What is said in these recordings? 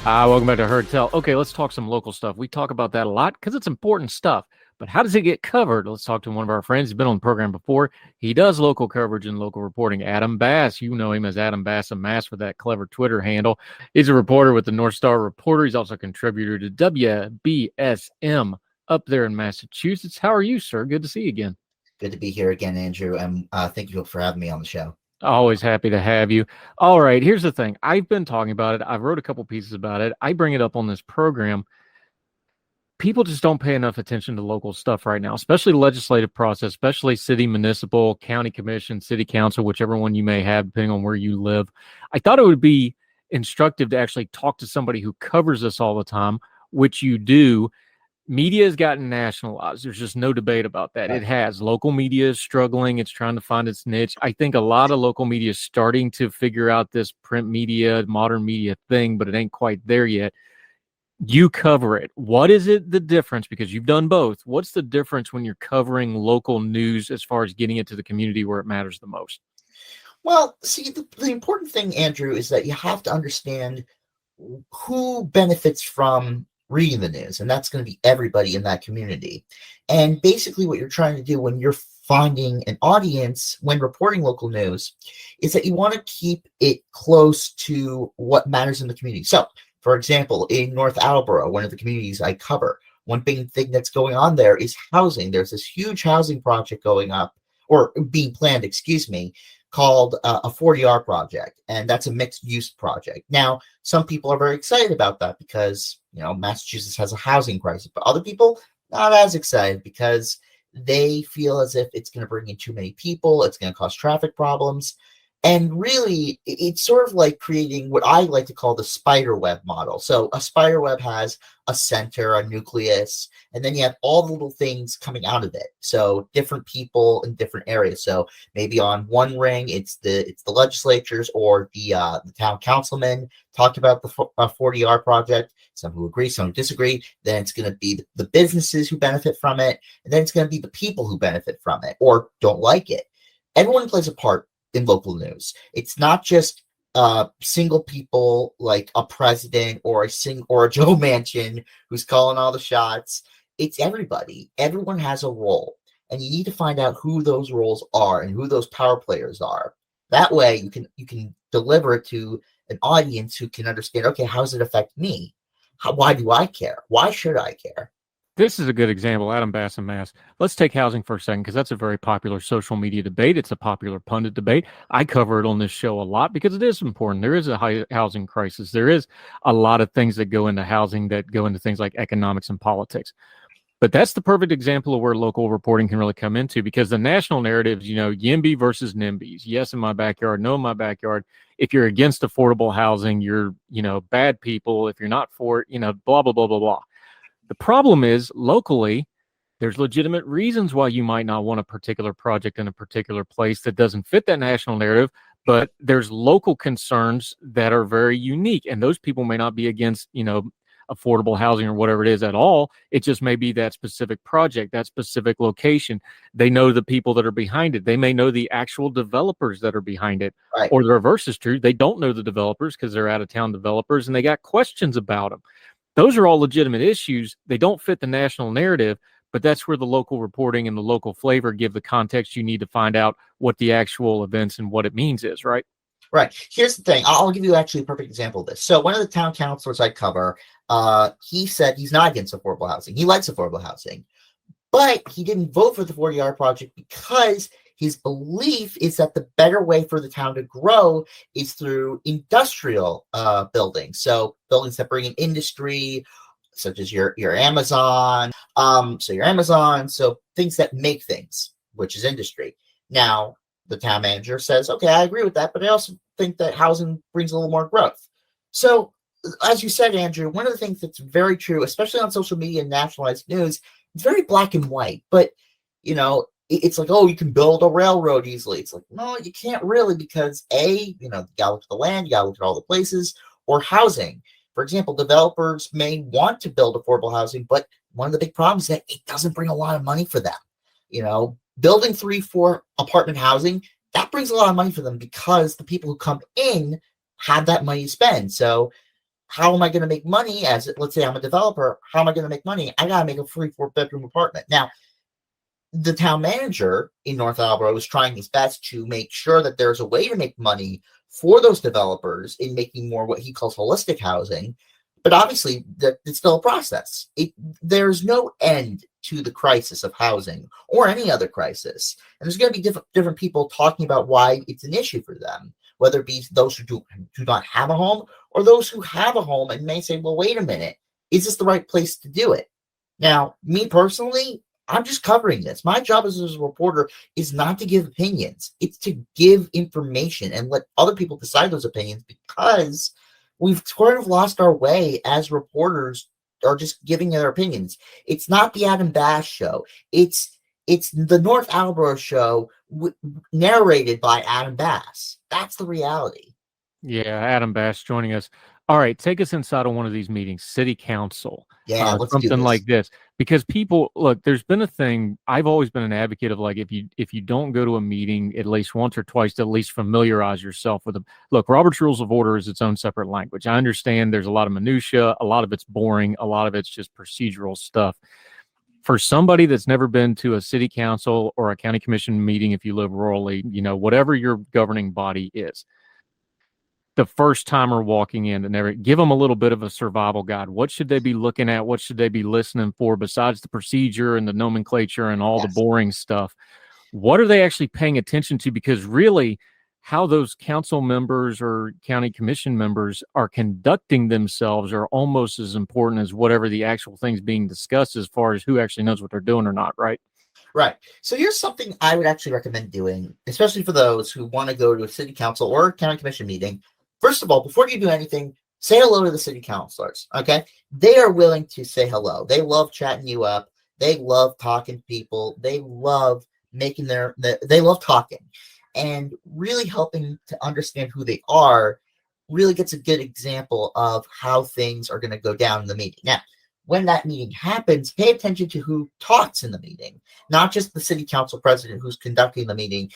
Welcome back to Heard Tell. Okay, let's talk some local stuff. We talk about that a lot because it's important stuff. But how does it get covered? Let's talk to one of our friends. He's been on the program before. He does local coverage and local reporting. Adam Bass. You know him as Adam Bass and Mass with that clever Twitter handle. He's a reporter with the North Star Reporter. He's also a contributor to WBSM up there in Massachusetts. How are you, sir? Good to see you again. Good to be here again, Andrew, and thank you for having me on the show. Always happy to have you. All right, here's the thing. I've been talking about it. I've wrote a couple pieces about it. I bring it up on this program. People just don't pay enough attention to local stuff right now, especially the legislative process, especially city, municipal, county commission, city council, whichever one you may have, depending on where you live. I thought it would be instructive to actually talk to somebody who covers this all the time, which you do. Media has gotten nationalized. There's just no debate about that. It has. Local media is struggling. It's trying to find its niche. I think a lot of local media is starting to figure out this print media, modern media thing, but it ain't quite there yet. You cover it. What is it, the difference? Because you've done both. What's the difference when you're covering local news as far as getting it to the community where it matters the most? Well, see, the important thing, Andrew, is that you have to understand who benefits from reading the news, and that's going to be everybody in that community. And basically what you're trying to do when you're finding an audience when reporting local news is that you want to keep it close to what matters in the community. So, for example, in North Attleboro, one of the communities I cover, one big thing that's going on there is housing. There's this huge housing project going up, or being planned, excuse me, called a 40R project, and that's a mixed use project. Now, some people are very excited about that because, Massachusetts has a housing crisis, but other people not as excited because they feel as if it's going to bring in too many people, it's going to cause traffic problems. And really, it's sort of like creating what I like to call the spider web model. So a spider web has a center, a nucleus, and then you have all the little things coming out of it. So different people in different areas. So maybe on one ring, it's the legislatures or the town councilmen talking about the 40R project. Some who agree, some who disagree. Then it's going to be the businesses who benefit from it, and then it's going to be the people who benefit from it or don't like it. Everyone plays a part in local news. It's not just single people like a president or a Joe Manchin who's calling all the shots. It's everybody. Everyone has a role, and you need to find out who those roles are and who those power players are. That way, you can deliver it to an audience who can understand. Okay, how does it affect me? Why do I care? Why should I care? This is a good example, Adam Bass and Mass. Let's take housing for a second, because that's a very popular social media debate. It's a popular pundit debate. I cover it on this show a lot because it is important. There is a high housing crisis. There is a lot of things that go into housing that go into things like economics and politics. But that's the perfect example of where local reporting can really come into, because the national narratives, YIMBY versus NIMBYs. Yes, in my backyard, no in my backyard. If you're against affordable housing, you're, bad people. If you're not for it, blah, blah, blah, blah, blah. The problem is locally, there's legitimate reasons why you might not want a particular project in a particular place that doesn't fit that national narrative, but there's local concerns that are very unique. And those people may not be against, affordable housing or whatever it is at all. It just may be that specific project, that specific location. They know the people that are behind it. They may know the actual developers that are behind it. Right. Or the reverse is true. They don't know the developers because they're out of town developers and they got questions about them. Those are all legitimate issues. They don't fit the national narrative, but that's where the local reporting and the local flavor give the context you need to find out what the actual events and what it means is, right? Right. Here's the thing. I'll give you actually a perfect example of this. So one of the town councilors I cover, he said he's not against affordable housing. He likes affordable housing, but he didn't vote for the 40R project because his belief is that the better way for the town to grow is through industrial buildings. So buildings that bring in industry, such as your Amazon. So things that make things, which is industry. Now, the town manager says, okay, I agree with that, but I also think that housing brings a little more growth. So, as you said, Andrew, one of the things that's very true, especially on social media and nationalized news, it's very black and white. But, it's like, oh, you can build a railroad easily. It's like, no, you can't really because, you got to look at the land, you got to look at all the places, or housing. For example, developers may want to build affordable housing, but one of the big problems is that it doesn't bring a lot of money for them. Building 3-4 apartment housing, that brings a lot of money for them because the people who come in have that money to spend. So how am I going to make money? As let's say I'm a developer, how am I going to make money? I got to make a free 4-bedroom apartment. Now, the town manager in North Attleboro is trying his best to make sure that there's a way to make money for those developers in making more what he calls holistic housing. But obviously, it's still a process. There's no end to the crisis of housing or any other crisis. And there's going to be different people talking about why it's an issue for them, whether it be those who do not have a home or those who have a home and may say, well, wait a minute, is this the right place to do it? Now, me personally, I'm just covering this. My job as a reporter is not to give opinions. It's to give information and let other people decide those opinions, because we've sort of lost our way as reporters, or just giving their opinions. It's not the Adam Bass show. It's the North Attleboro show narrated by Adam Bass. That's the reality. Yeah, Adam Bass joining us. All right, take us inside of one of these meetings, city council. Yeah, let's do something this. like this, because people look. There's been a thing. I've always been an advocate of, like, if you don't go to a meeting at least once or twice, to at least familiarize yourself with them. Look, Robert's Rules of Order is its own separate language. I understand there's a lot of minutia, a lot of it's boring, a lot of it's just procedural stuff. For somebody that's never been to a city council or a county commission meeting, if you live rurally, whatever your governing body is, the first timer walking in, and give them a little bit of a survival guide. What should they be looking at? What should they be listening for besides the procedure and the nomenclature and all the boring stuff? What are they actually paying attention to? Because really, how those council members or county commission members are conducting themselves are almost as important as whatever the actual things being discussed, as far as who actually knows what they're doing or not, right? Right. So here's something I would actually recommend doing, especially for those who want to go to a city council or county commission meeting. First of all, before you do anything, say hello to the city councilors, okay? They are willing to say hello. They love chatting you up. They love talking to people. They love they love talking. And really helping to understand who they are really gets a good example of how things are going to go down in the meeting. Now, when that meeting happens, pay attention to who talks in the meeting, not just the city council president who's conducting the meeting.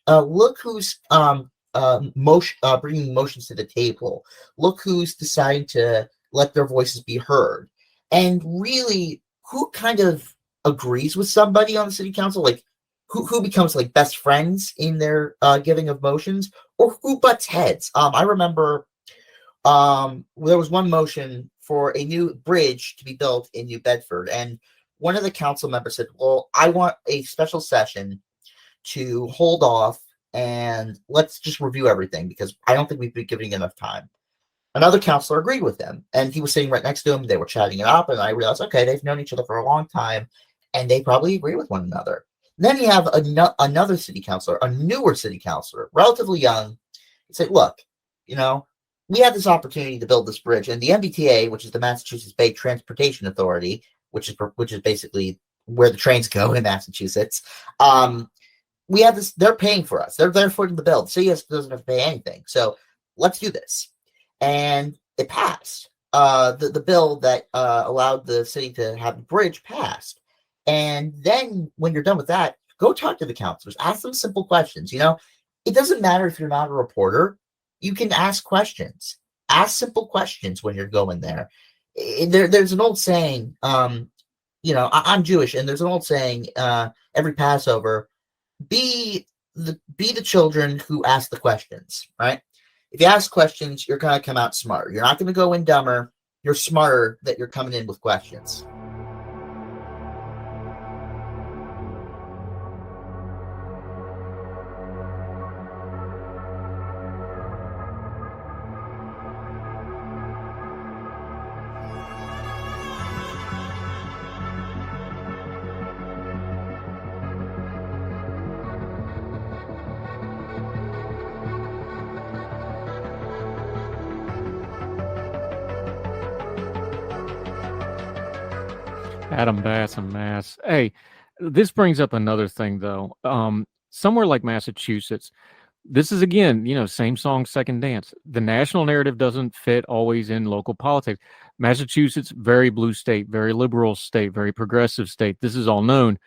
Look who's bringing motions to the table. Look who's deciding to let their voices be heard, and really who kind of agrees with somebody on the city council, like who becomes like best friends in their giving of motions, or who butts heads. I remember there was one motion for a new bridge to be built in New Bedford, and one of the council members said, well, I want a special session to hold off and let's just review everything, because I don't think we've been giving enough time. Another counselor agreed with him, and he was sitting right next to him. They were chatting it up, and I realized, okay, they've known each other for a long time, and they probably agree with one another. And then you have another city councilor, a newer city councilor, relatively young, say, look, we had this opportunity to build this bridge, and the MBTA, which is the Massachusetts Bay Transportation Authority, which is basically where the trains go in Massachusetts, we have this, they're paying for us. They're footing the bill. The city doesn't have to pay anything. So let's do this. And it passed. The bill that allowed the city to have a bridge passed. And then when you're done with that, go talk to the councilors. Ask them simple questions. It doesn't matter if you're not a reporter. You can ask questions. Ask simple questions when you're going there. There's an old saying, I'm Jewish, and there's an old saying, every Passover, be the children who ask the questions, right? If you ask questions, you're going to come out smarter. You're not going to go in dumber. You're smarter that you're coming in with questions. Adam Bass and Mass. Hey, this brings up another thing, though. Somewhere like Massachusetts, this is, again, same song, second dance. The national narrative doesn't fit always in local politics. Massachusetts, very blue state, very liberal state, very progressive state. This is all known.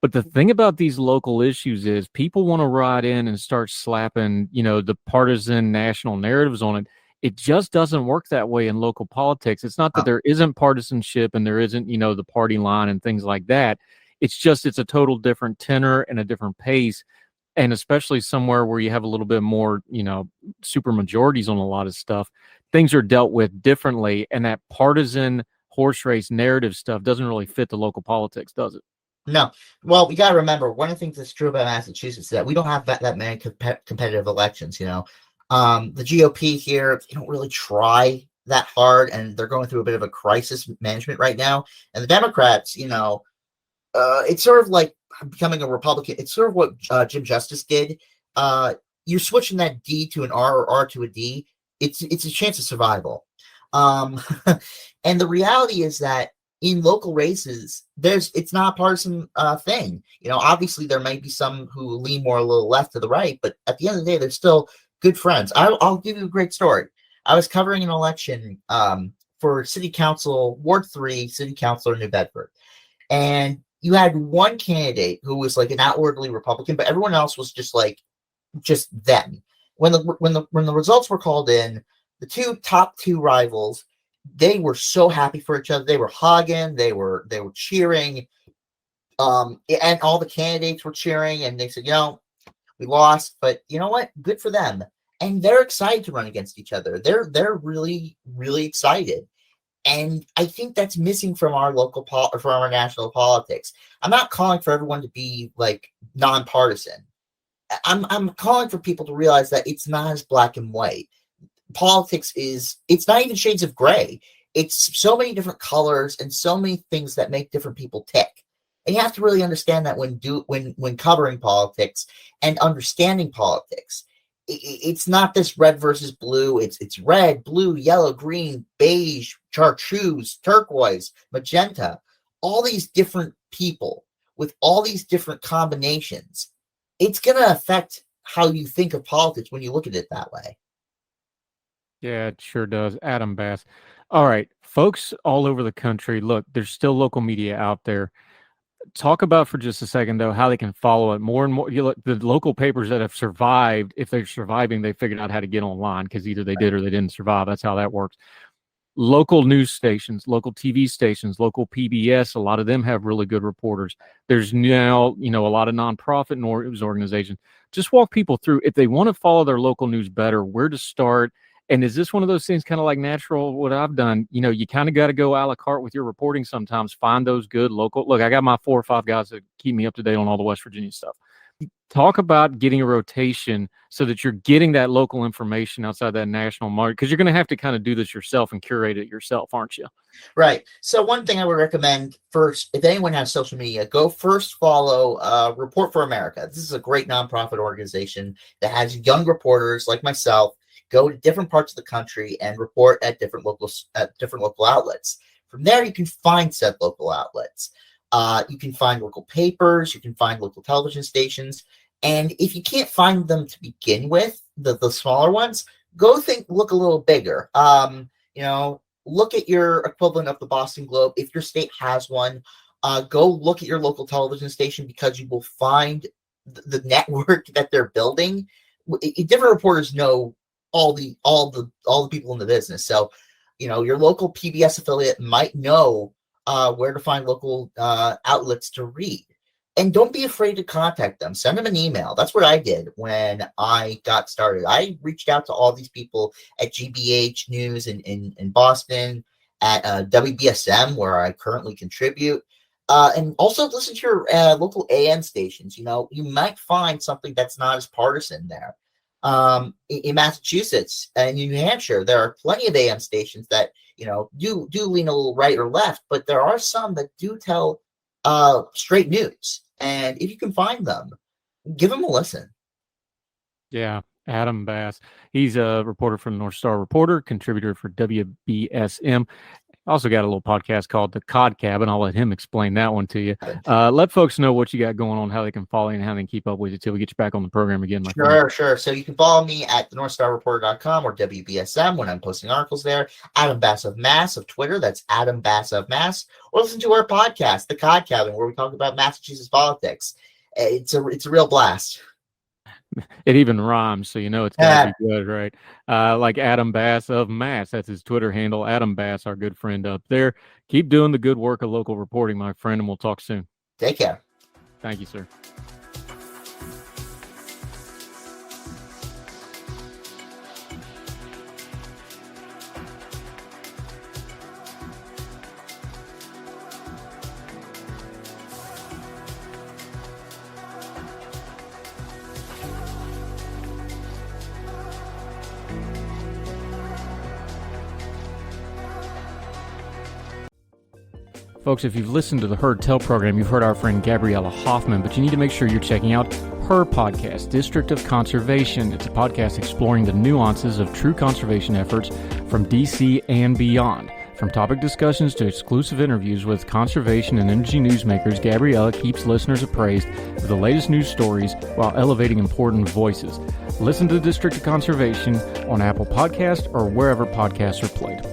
But the thing about these local issues is people want to ride in and start slapping, the partisan national narratives on it. It just doesn't work that way in local politics. It's not that there isn't partisanship and there isn't, the party line and things like that. It's just it's a total different tenor and a different pace. And especially somewhere where you have a little bit more, super majorities on a lot of stuff, things are dealt with differently. And that partisan horse race narrative stuff doesn't really fit the local politics, does it? No. Well, we got to remember, one of the things that's true about Massachusetts is that we don't have that many competitive elections. The GOP here, they don't really try that hard, and they're going through a bit of a crisis management right now. And the Democrats, it's sort of like becoming a Republican. It's sort of what Jim Justice did. You're switching that D to an R or R to a D. It's a chance of survival. And the reality is that in local races, it's not a partisan thing. Obviously there might be some who lean more a little left to the right, but at the end of the day, they're still good friends. I'll give you a great story. I was covering an election for City Council, Ward 3, City Councilor in New Bedford. And you had one candidate who was like an outwardly Republican, but everyone else was just them. When the results were called in, the top two rivals, they were so happy for each other. They were hugging, they were cheering, and all the candidates were cheering. And they said, we lost, but you know what? Good for them. And they're excited to run against each other. They're really, really excited. And I think that's missing from our from our national politics. I'm not calling for everyone to be like nonpartisan. I'm calling for people to realize that it's not as black and white. Politics it's not even shades of gray. It's so many different colors and so many things that make different people tick. And you have to really understand that when covering politics and understanding politics. It's not this red versus blue. It's red, blue, yellow, green, beige, chartreuse, turquoise, magenta. All these different people with all these different combinations. It's going to affect how you think of politics when you look at it that way. Yeah, it sure does. Adam Bass. All right, folks all over the country, look, there's still local media out there. Talk about for just a second, though, how they can follow it more and more. The local papers that have survived, if they're surviving, they figured out how to get online because either they did or they didn't survive. That's how that works. Local news stations, local TV stations, local PBS, a lot of them have really good reporters. There's now, a lot of nonprofit news organizations. Just walk people through, if they want to follow their local news better, where to start. And is this one of those things kind of like natural, what I've done? You kind of got to go a la carte with your reporting sometimes. Find those good local. Look, I got my 4 or 5 guys that keep me up to date on all the West Virginia stuff. Talk about getting a rotation so that you're getting that local information outside that national market, because you're going to have to kind of do this yourself and curate it yourself, aren't you? Right. So one thing I would recommend first, if anyone has social media, go first follow Report for America. This is a great nonprofit organization that has young reporters like myself go to different parts of the country and report at different local outlets. From there, you can find said local outlets. You can find local papers. You can find local television stations. And if you can't find them to begin with, the smaller ones, look a little bigger. Look at your equivalent of the Boston Globe. If your state has one, go look at your local television station, because you will find the network that they're building. Different reporters know all the people in the business. So, your local PBS affiliate might know where to find local outlets to read. And don't be afraid to contact them. Send them an email. That's what I did when I got started. I reached out to all these people at GBH News in Boston, at WBSM, where I currently contribute. And also listen to your local AM stations. You might find something that's not as partisan there. In Massachusetts and New Hampshire, there are plenty of AM stations that do lean a little right or left, but there are some that do tell straight news. And if you can find them, give them a listen. Yeah, Adam Bass. He's a reporter from North Star Reporter, contributor for WBSM. Also got a little podcast called The Cod Cabin. I'll let him explain that one to you. Let folks know what you got going on, how they can follow you, and how they can keep up with you till we get you back on the program again. Sure. So you can follow me at thenorthstarreporter.com or WBSM when I'm posting articles there. Adam Bass of Mass of Twitter. That's Adam Bass of Mass. Or listen to our podcast, The Cod Cabin, where we talk about Massachusetts politics. It's a real blast. It even rhymes, so you know it's gotta be good, right? Like Adam Bass of Mass. That's his Twitter handle. Adam Bass, our good friend up there. Keep doing the good work of local reporting, my friend, and we'll talk soon. Take care. Thank you, sir. Folks, if you've listened to the Heard Tell program, you've heard our friend Gabriella Hoffman, but you need to make sure you're checking out her podcast, District of Conservation. It's a podcast exploring the nuances of true conservation efforts from DC and beyond. From topic discussions to exclusive interviews with conservation and energy newsmakers, Gabriella keeps listeners appraised of the latest news stories while elevating important voices. Listen to District of Conservation on Apple Podcasts or wherever podcasts are played.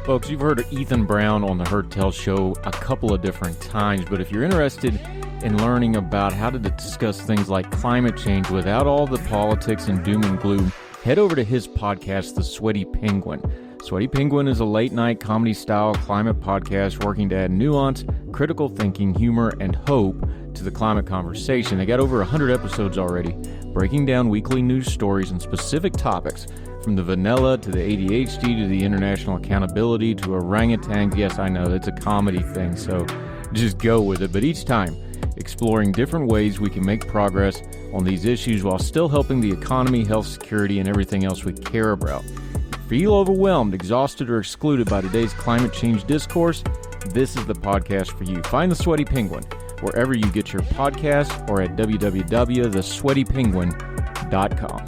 Folks, you've heard of Ethan Brown on the Heard Tell show a couple of different times, but if you're interested in learning about how to discuss things like climate change without all the politics and doom and gloom, head over to his podcast, The Sweaty Penguin. Sweaty Penguin is a late-night comedy-style climate podcast working to add nuance, critical thinking, humor, and hope to the climate conversation. They got over 100 episodes already, breaking down weekly news stories and specific topics, from the vanilla to the ADHD to the international accountability to orangutans. Yes, I know, that's a comedy thing, so just go with it. But each time, exploring different ways we can make progress on these issues while still helping the economy, health, security, and everything else we care about. Feel overwhelmed, exhausted, or excluded by today's climate change discourse? This is the podcast for you. Find The Sweaty Penguin wherever you get your podcasts or at www.thesweatypenguin.com.